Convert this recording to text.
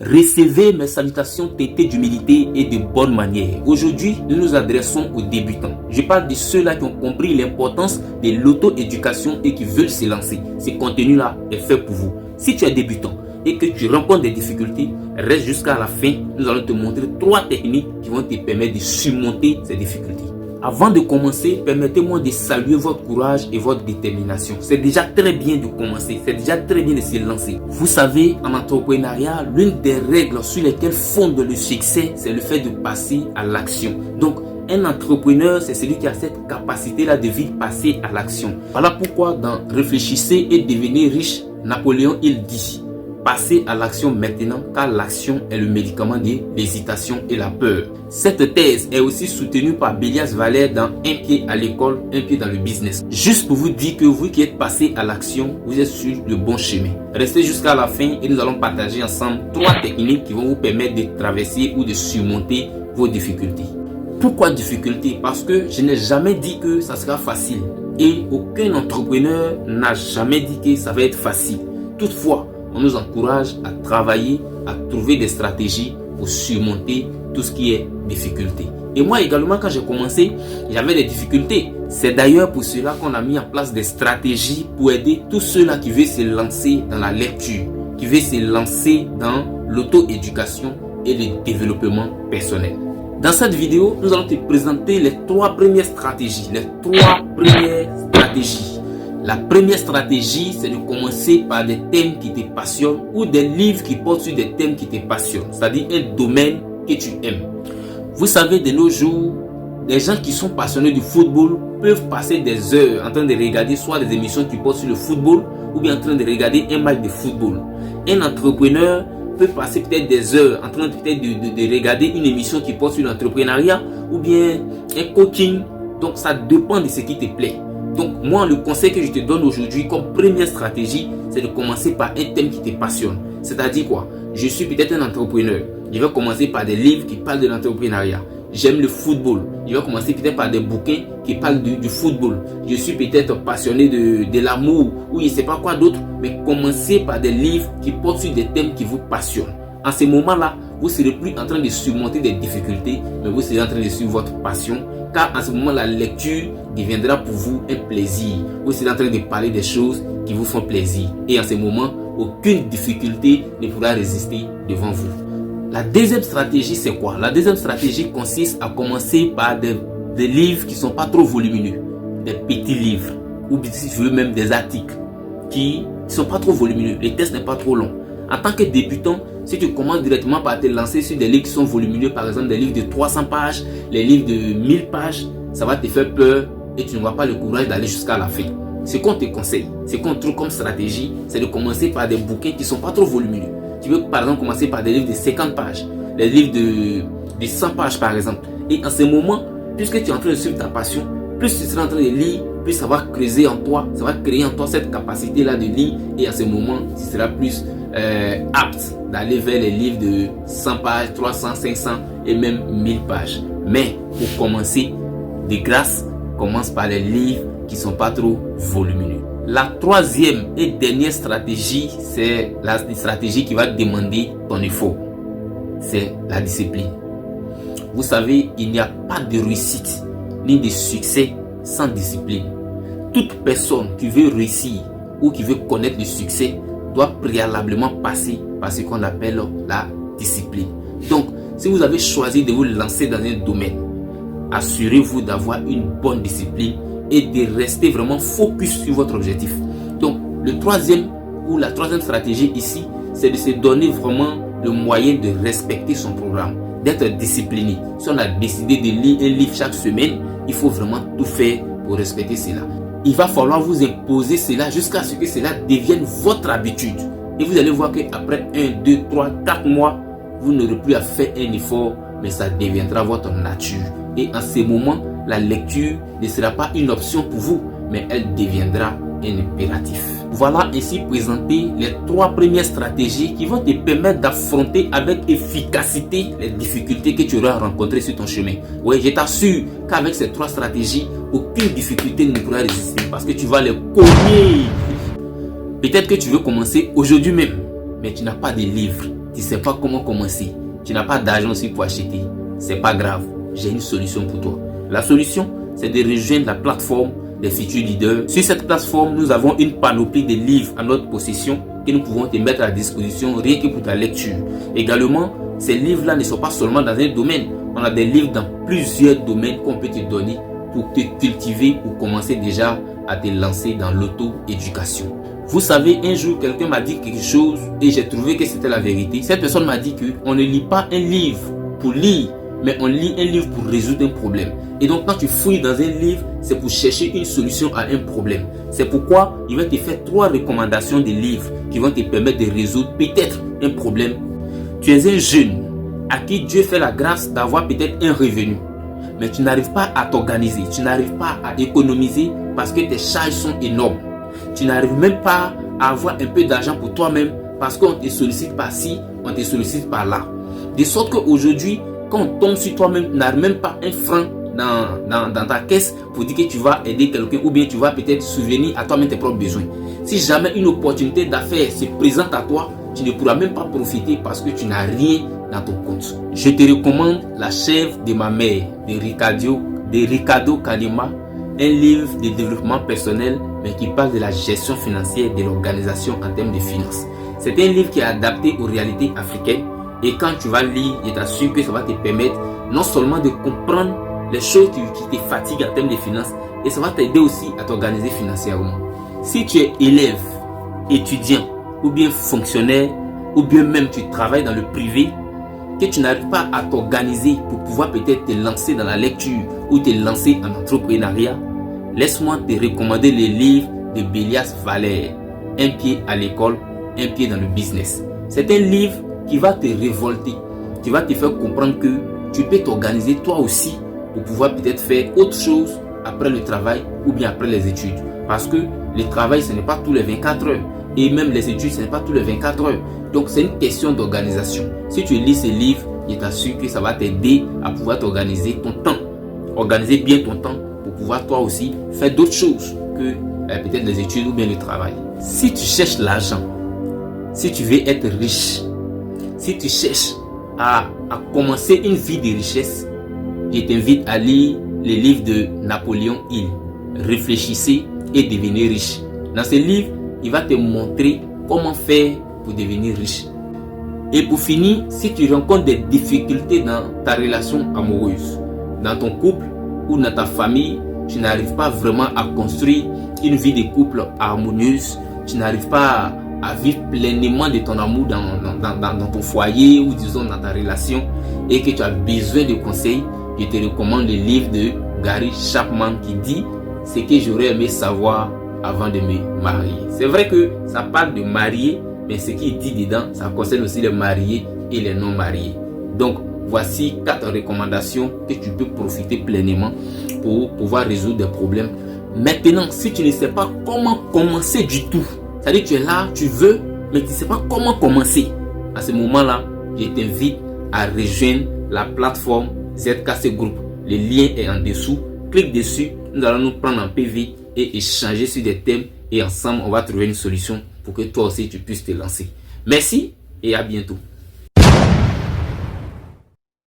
Recevez mes salutations teintées d'humilité et de bonne manière. Aujourd'hui, nous nous adressons aux débutants. Je parle de ceux-là qui ont compris l'importance de l'auto-éducation et qui veulent se lancer. Ce contenu-là est fait pour vous. Si tu es débutant et que tu rencontres des difficultés, reste jusqu'à la fin. Nous allons te montrer 3 techniques qui vont te permettre de surmonter ces difficultés. Avant de commencer, permettez-moi de saluer votre courage et votre détermination. C'est déjà très bien de commencer, c'est déjà très bien de se lancer. Vous savez, en entrepreneuriat, l'une des règles sur lesquelles fonde le succès, c'est le fait de passer à l'action. Donc, un entrepreneur, c'est celui qui a cette capacité-là de vite passer à l'action. Voilà pourquoi dans Réfléchissez et devenez riche, Napoléon, il dit: passez à l'action maintenant, car l'action est le médicament de l'hésitation et la peur. Cette thèse est aussi soutenue par Bélias Valère dans Un pied à l'école, un pied dans le business. Juste pour vous dire que vous qui êtes passé à l'action, vous êtes sur le bon chemin. Restez jusqu'à la fin et nous allons partager ensemble 3 techniques qui vont vous permettre de traverser ou de surmonter vos difficultés. Pourquoi difficulté? Parce que je n'ai jamais dit que ça sera facile. Et aucun entrepreneur n'a jamais dit que ça va être facile. Toutefois, on nous encourage à travailler, à trouver des stratégies pour surmonter tout ce qui est difficulté. Et moi également, quand j'ai commencé, j'avais des difficultés. C'est d'ailleurs pour cela qu'on a mis en place des stratégies pour aider tous ceux-là qui veulent se lancer dans la lecture, qui veulent se lancer dans l'auto-éducation et le développement personnel. Dans cette vidéo, nous allons te présenter les 3 premières stratégies. La première stratégie, c'est de commencer par des thèmes qui te passionnent ou des livres qui portent sur des thèmes qui te passionnent, c'est-à-dire un domaine que tu aimes. Vous savez, de nos jours, les gens qui sont passionnés du football peuvent passer des heures en train de regarder soit des émissions qui portent sur le football ou bien en train de regarder un match de football. Un entrepreneur peut passer peut-être des heures en train de regarder une émission qui porte sur l'entrepreneuriat ou bien un coaching. Donc ça dépend de ce qui te plaît. Donc moi, le conseil que je te donne aujourd'hui comme première stratégie, c'est de commencer par un thème qui te passionne. C'est-à-dire quoi? Je suis peut-être un entrepreneur. Je vais commencer par des livres qui parlent de l'entrepreneuriat. J'aime le football. Je vais commencer peut-être par des bouquins qui parlent du football. Je suis peut-être passionné de l'amour ou je ne sais pas quoi d'autre. Mais commencez par des livres qui portent sur des thèmes qui vous passionnent. En ce moment-là, vous ne serez plus en train de surmonter des difficultés, mais vous serez en train de suivre votre passion. Car en ce moment, la lecture deviendra pour vous un plaisir. Vous serez en train de parler des choses qui vous font plaisir. Et en ce moment, aucune difficulté ne pourra résister devant vous. La deuxième stratégie, c'est quoi? La deuxième stratégie consiste à commencer par des livres qui ne sont pas trop volumineux. Des petits livres. Ou si tu veux même des articles qui ne sont pas trop volumineux. Le texte n'est pas trop long. En tant que débutant, si tu commences directement par te lancer sur des livres qui sont volumineux, par exemple des livres de 300 pages, les livres de 1000 pages, ça va te faire peur et tu n'auras pas le courage d'aller jusqu'à la fin. Ce qu'on te conseille, ce qu'on trouve comme stratégie, c'est de commencer par des bouquins qui ne sont pas trop volumineux. Tu peux par exemple commencer par des livres de 50 pages, des livres de 100 pages par exemple. Et en ce moment, puisque tu es en train de suivre ta passion, plus tu seras en train de lire, plus ça va creuser en toi, ça va créer en toi cette capacité-là de lire. Et à ce moment, tu seras plus apte d'aller vers les livres de 100 pages, 300, 500 et même 1000 pages. Mais pour commencer, de grâce, commence par les livres qui ne sont pas trop volumineux. La troisième et dernière stratégie, c'est la stratégie qui va demander ton effort. C'est la discipline. Vous savez, il n'y a pas de réussite ni de succès sans discipline. Toute personne qui veut réussir ou qui veut connaître le succès doit préalablement passer par ce qu'on appelle la discipline. Donc, si vous avez choisi de vous lancer dans un domaine, assurez-vous d'avoir une bonne discipline et de rester vraiment focus sur votre objectif. Donc, la troisième stratégie ici, c'est de se donner vraiment le moyen de respecter son programme, d'être discipliné. Si on a décidé de lire un livre chaque semaine, il faut vraiment tout faire pour respecter cela. Il va falloir vous imposer cela jusqu'à ce que cela devienne votre habitude. Et vous allez voir qu'après 1, 2, 3, 4 mois, vous n'aurez plus à faire un effort, mais ça deviendra votre nature. Et en ce moment, la lecture ne sera pas une option pour vous, mais elle deviendra un impératif. Voilà ainsi présenté les 3 premières stratégies qui vont te permettre d'affronter avec efficacité les difficultés que tu auras rencontrées sur ton chemin. Oui, je t'assure qu'avec ces 3 stratégies, aucune difficulté ne pourra résister parce que tu vas les cogner. Peut-être que tu veux commencer aujourd'hui même, mais tu n'as pas de livre. tu ne sais pas comment commencer, tu n'as pas d'argent aussi pour acheter, c'est pas grave, j'ai une solution pour toi. La solution, c'est de rejoindre la plateforme des futurs leaders. Sur cette plateforme, nous avons une panoplie de livres à notre possession que nous pouvons te mettre à disposition rien que pour ta lecture. Également, ces livres-là ne sont pas seulement dans un domaine. On a des livres dans plusieurs domaines qu'on peut te donner pour te cultiver, pour commencer déjà à te lancer dans l'auto-éducation. Vous savez, un jour, quelqu'un m'a dit quelque chose et j'ai trouvé que c'était la vérité. Cette personne m'a dit qu'on ne lit pas un livre pour lire, mais on lit un livre pour résoudre un problème. Et donc, quand tu fouilles dans un livre, c'est pour chercher une solution à un problème. C'est pourquoi il va te faire 3 recommandations de livres qui vont te permettre de résoudre peut-être un problème. Tu es un jeune à qui Dieu fait la grâce d'avoir peut-être un revenu, mais tu n'arrives pas à t'organiser, tu n'arrives pas à économiser parce que tes charges sont énormes. Tu n'arrives même pas à avoir un peu d'argent pour toi-même parce qu'on te sollicite par-ci, on te sollicite par-là. De sorte qu'aujourd'hui, quand on tombe sur toi-même, tu n'as même pas un franc dans ta caisse pour dire que tu vas aider quelqu'un ou bien tu vas peut-être souvenir à toi-même tes propres besoins. Si jamais une opportunité d'affaires se présente à toi, tu ne pourras même pas profiter parce que tu n'as rien dans ton compte. Je te recommande La chèvre de ma mère de Ricardo Kanema, un livre de développement personnel mais qui parle de la gestion financière de l'organisation en termes de finances. C'est un livre qui est adapté aux réalités africaines et quand tu vas lire, je t'assure que ça va te permettre non seulement de comprendre les choses qui te fatiguent en termes de finances et ça va t'aider aussi à t'organiser financièrement. Si tu es élève, étudiant ou bien fonctionnaire ou bien même tu travailles dans le privé, que tu n'arrives pas à t'organiser pour pouvoir peut-être te lancer dans la lecture ou te lancer en entrepreneuriat, laisse-moi te recommander les livres de Bélias Valère, Un pied à l'école, un pied dans le business. C'est un livre qui va te révolter, qui va te faire comprendre que tu peux t'organiser toi aussi pour pouvoir peut-être faire autre chose après le travail ou bien après les études. Parce que le travail, ce n'est pas tous les 24 heures. Et même les études, ce n'est pas tous les 24 heures. Donc, c'est une question d'organisation. Si tu lis ces livres, je t'assure que ça va t'aider à pouvoir t'organiser ton temps. Organiser bien ton temps pour pouvoir toi aussi faire d'autres choses que peut-être les études ou bien le travail. Si tu cherches l'argent, si tu veux être riche, si tu cherches à commencer une vie de richesse, je t'invite à lire les livres de Napoléon Hill. Réfléchissez et devenez riche. Dans ce livre, il va te montrer comment faire pour devenir riche. Et pour finir, si tu rencontres des difficultés dans ta relation amoureuse, dans ton couple ou dans ta famille, tu n'arrives pas vraiment à construire une vie de couple harmonieuse, tu n'arrives pas à vivre pleinement de ton amour dans ton foyer ou disons dans ta relation et que tu as besoin de conseils, je te recommande le livre de Gary Chapman qui dit « Ce que j'aurais aimé savoir avant de me marier ». C'est vrai que ça parle de marier, mais ce qui est dit dedans, ça concerne aussi les mariés et les non mariés. Donc, voici 4 recommandations que tu peux profiter pleinement pour pouvoir résoudre des problèmes. Maintenant, si tu ne sais pas comment commencer du tout, c'est-à-dire que tu es là, tu veux, mais tu ne sais pas comment commencer, à ce moment-là, je t'invite à rejoindre la plateforme ZKC Group. Le lien est en dessous. Clique dessus, nous allons nous prendre en PV et échanger sur des thèmes et ensemble, on va trouver une solution pour que toi aussi tu puisses te lancer. Merci et à bientôt.